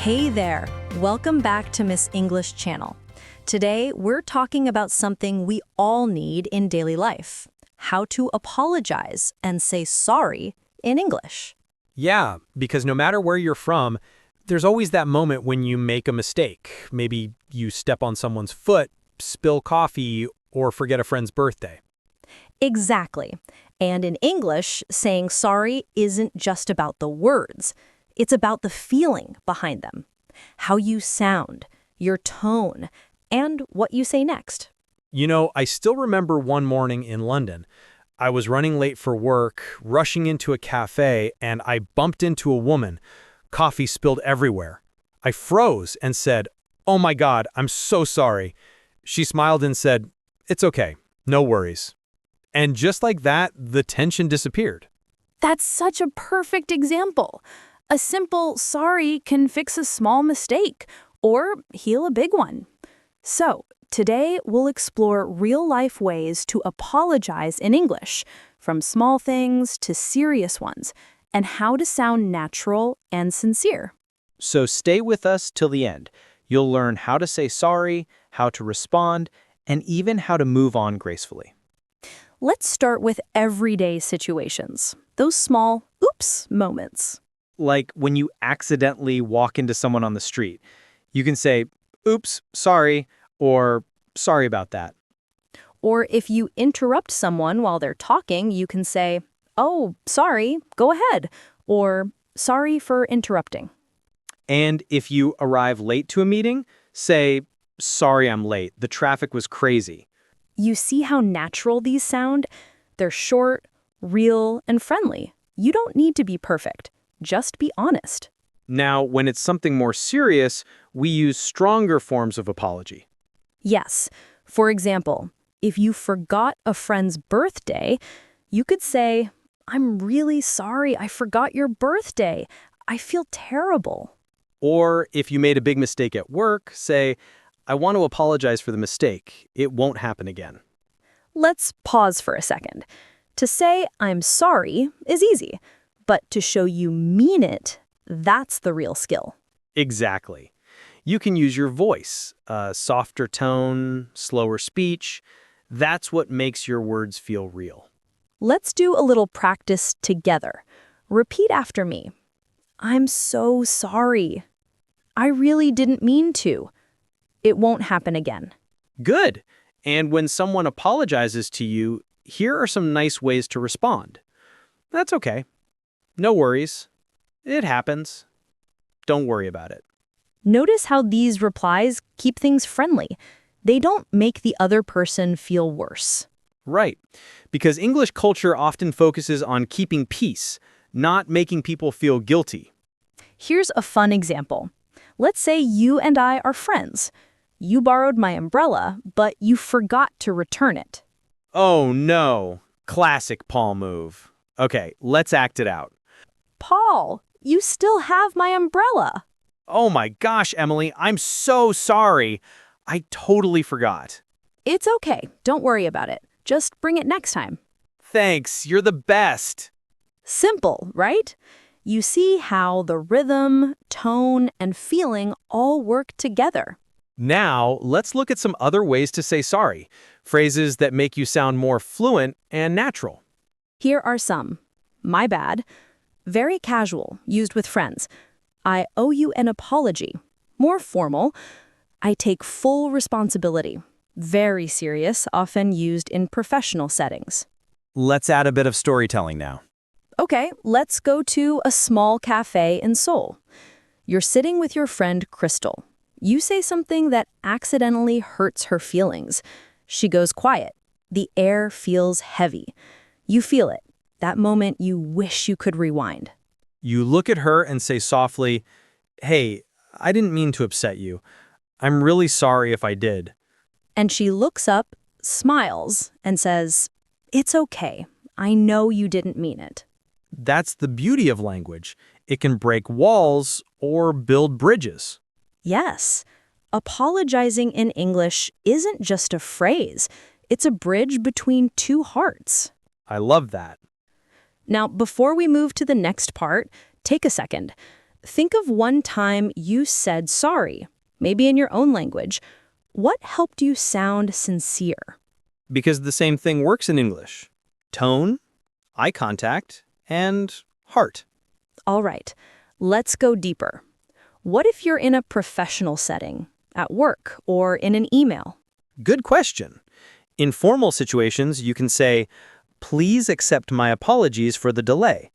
Hey there! Welcome back to Miss English Channel. Today, we're talking about something we all need in daily life: how to apologize and say sorry in English. Yeah, because no matter where you're from, there's always that moment when you make a mistake. Maybe you step on someone's foot, spill coffee, or forget a friend's birthday. Exactly. And in English, saying sorry isn't just about the words. It's about the feeling behind them, how you sound, your tone, and what you say next. You know, I still remember one morning in London. I was running late for work, rushing into a cafe, and I bumped into a woman. Coffee spilled everywhere. I froze and said, "Oh my God, I'm so sorry." She smiled and said, "It's okay, no worries." And just like that, the tension disappeared. That's such a perfect example. A simple sorry can fix a small mistake or heal a big one. So, today we'll explore real-life ways to apologize in English, from small things to serious ones, and how to sound natural and sincere. So stay with us till the end. You'll learn how to say sorry, how to respond, and even how to move on gracefully. Let's start with everyday situations, those small oops moments. Like when you accidentally walk into someone on the street, you can say, "Oops, sorry," or "Sorry about that." Or if you interrupt someone while they're talking, you can say, "Oh, sorry, go ahead," or "Sorry for interrupting." And if you arrive late to a meeting, say, "Sorry I'm late. The traffic was crazy." You see how natural these sound? They're short, real, and friendly. You don't need to be perfect. Just be honest. Now, when it's something more serious, we use stronger forms of apology. Yes. For example, if you forgot a friend's birthday, you could say, "I'm really sorry I forgot your birthday. I feel terrible." Or if you made a big mistake at work, say, "I want to apologize for the mistake. It won't happen again." Let's pause for a second. To say "I'm sorry" is easy, but to show you mean it, that's the real skill. Exactly. You can use your voice, a softer tone, slower speech. That's what makes your words feel real. Let's do a little practice together. Repeat after me. "I'm so sorry. I really didn't mean to. It won't happen again." Good. And when someone apologizes to you, here are some nice ways to respond. "That's okay. No worries. It happens. Don't worry about it." Notice how these replies keep things friendly. They don't make the other person feel worse. Right. Because English culture often focuses on keeping peace, not making people feel guilty. Here's a fun example. Let's say you and I are friends. You borrowed my umbrella, but you forgot to return it. Oh no. Classic Paul move. Okay, let's act it out. "Paul, you still have my umbrella." Oh my gosh, Emily, I'm so sorry. I totally forgot. "It's okay. Don't worry about it. Just bring it next time." Thanks, you're the best. Simple, right? You see how the rhythm, tone, and feeling all work together. Now, let's look at some other ways to say sorry, phrases that make you sound more fluent and natural. Here are some. "My bad." Very casual, used with friends. "I owe you an apology." More formal. "I take full responsibility." Very serious, often used in professional settings. Let's add a bit of storytelling now. Okay, let's go to a small cafe in Seoul. You're sitting with your friend Crystal. You say something that accidentally hurts her feelings. She goes quiet. The air feels heavy. You feel it. That moment you wish you could rewind. You look at her and say softly, "Hey, I didn't mean to upset you. I'm really sorry if I did." And she looks up, smiles, and says, "It's okay. I know you didn't mean it." That's the beauty of language. It can break walls or build bridges. Yes, apologizing in English isn't just a phrase. It's a bridge between two hearts. I love that. Now, before we move to the next part, take a second. Think of one time you said sorry, maybe in your own language. What helped you sound sincere? Because the same thing works in English. Tone, eye contact, and heart. All right, let's go deeper. What if you're in a professional setting, at work, or in an email? Good question. In formal situations, you can say, "Please accept my apologies for the delay.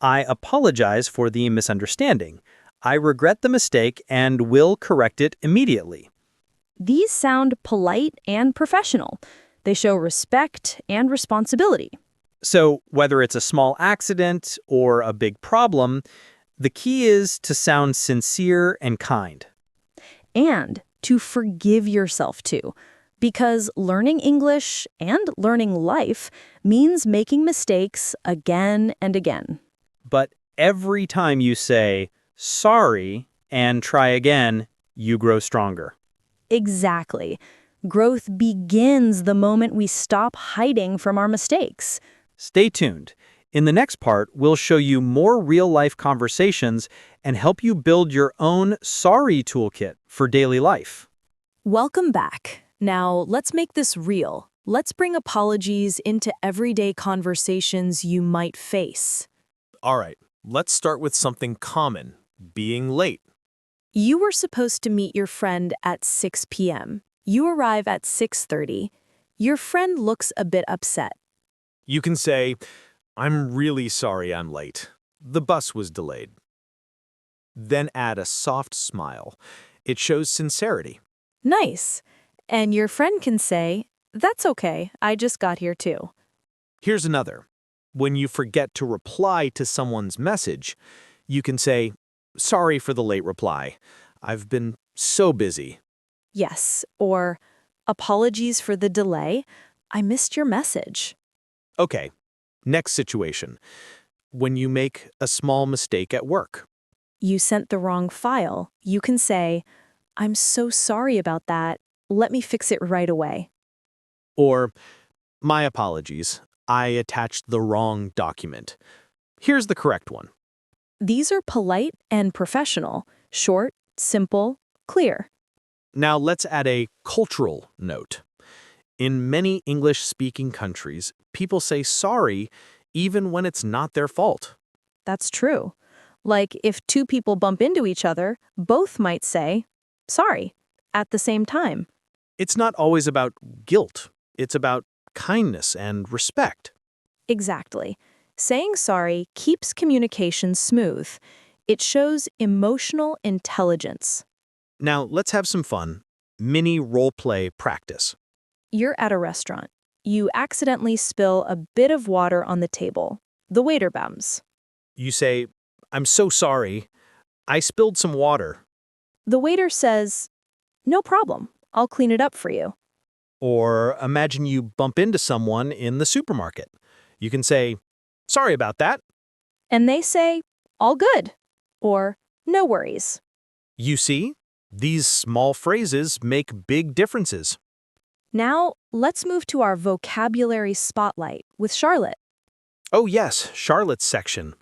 I apologize for the misunderstanding. I regret the mistake and will correct it immediately." These sound polite and professional. They show respect and responsibility. So, whether it's a small accident or a big problem, the key is to sound sincere and kind. And to forgive yourself too. Because learning English and learning life means making mistakes again and again. But every time you say, "sorry," and try again, you grow stronger. Exactly. Growth begins the moment we stop hiding from our mistakes. Stay tuned. In the next part, we'll show you more real-life conversations and help you build your own sorry toolkit for daily life. Welcome back. Now, let's make this real. Let's bring apologies into everyday conversations you might face. All right, let's start with something common, being late. You were supposed to meet your friend at 6 p.m. You arrive at 6:30. Your friend looks a bit upset. You can say, "I'm really sorry I'm late. The bus was delayed." Then add a soft smile. It shows sincerity. Nice. And your friend can say, "That's okay, I just got here too." Here's another. When you forget to reply to someone's message, you can say, "Sorry for the late reply. I've been so busy." Yes, or apologies for the delay. I missed your message. Okay, next situation. When you make a small mistake at work. You sent the wrong file. You can say, "I'm so sorry about that. Let me fix it right away." Or, "My apologies. I attached the wrong document. Here's the correct one." These are polite and professional, short, simple, clear. Now let's add a cultural note. In many English-speaking countries, people say sorry even when it's not their fault. That's true. Like if two people bump into each other, both might say, "Sorry," at the same time. It's not always about guilt. It's about kindness and respect. Exactly. Saying sorry keeps communication smooth. It shows emotional intelligence. Now let's have some fun. Mini role-play practice. You're at a restaurant. You accidentally spill a bit of water on the table. The waiter bums. You say, "I'm so sorry. I spilled some water." The waiter says, "No problem. I'll clean it up for you." Or imagine you bump into someone in the supermarket. You can say, "Sorry about that." And they say, "All good," or "No worries." You see, these small phrases make big differences. Now, let's move to our vocabulary spotlight with Charlotte. Oh yes, Charlotte's section.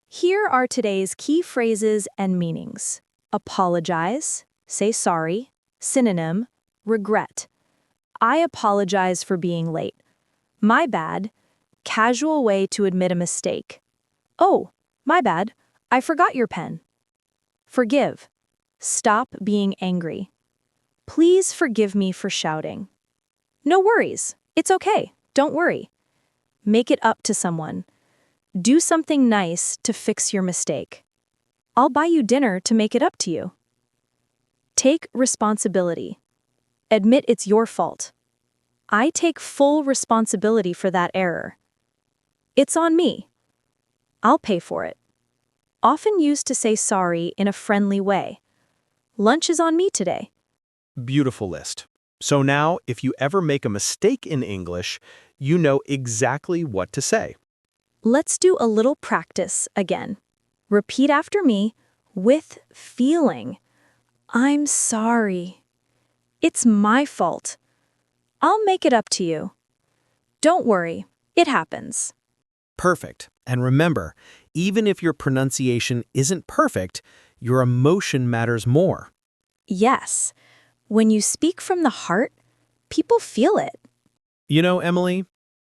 Here are today's key phrases and meanings. Apologize, say sorry, synonym, regret. I apologize for being late. My bad, casual way to admit a mistake. Oh, my bad, I forgot your pen. Forgive, stop being angry. Please forgive me for shouting. No worries, it's okay, don't worry. Make it up to someone. Do something nice to fix your mistake. I'll buy you dinner to make it up to you. Take responsibility. Admit it's your fault. I take full responsibility for that error. It's on me. I'll pay for it. Often used to say sorry in a friendly way. Lunch is on me today. Beautiful list. So now, if you ever make a mistake in English, you know exactly what to say. Let's do a little practice again. Repeat after me with feeling. I'm sorry. It's my fault. I'll make it up to you. Don't worry, it happens. Perfect. And remember, Even if your pronunciation isn't perfect, your emotion matters more. Yes. When you speak from the heart, people feel it. You know, Emily,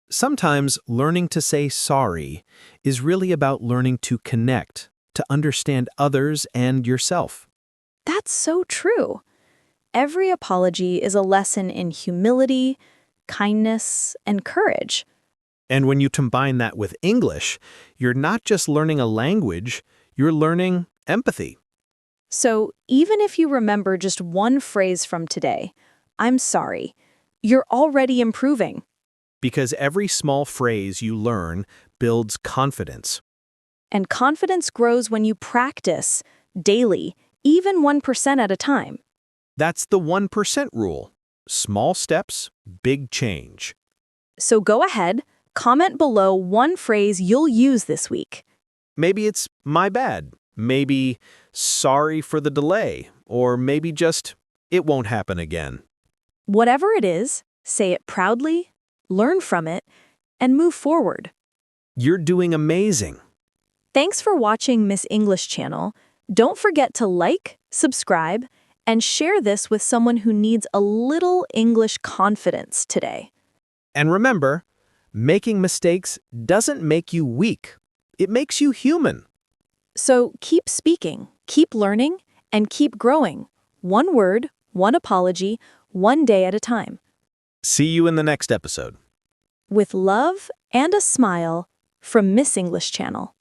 sometimes learning to say sorry is really about learning to connect, to understand others and yourself. That's so true. Every apology is a lesson in humility, kindness, and courage. And when you combine that with English, you're not just learning a language, you're learning empathy. So even if you remember just one phrase from today, I'm sorry, you're already improving. Because every small phrase you learn builds confidence. And confidence grows when you practice daily, even 1% at a time. That's the 1% rule. Small steps, big change. So go ahead, comment below one phrase you'll use this week. Maybe it's my bad. Maybe sorry for the delay. Or maybe just it won't happen again. Whatever it is, say it proudly, learn from it, and move forward. You're doing amazing. Thanks for watching Miss English Channel. Don't forget to like, subscribe, and share this with someone who needs a little English confidence today. And remember, making mistakes doesn't make you weak. It makes you human. So keep speaking, keep learning, and keep growing. One word, one apology, one day at a time. See you in the next episode. With love and a smile from Miss English Channel.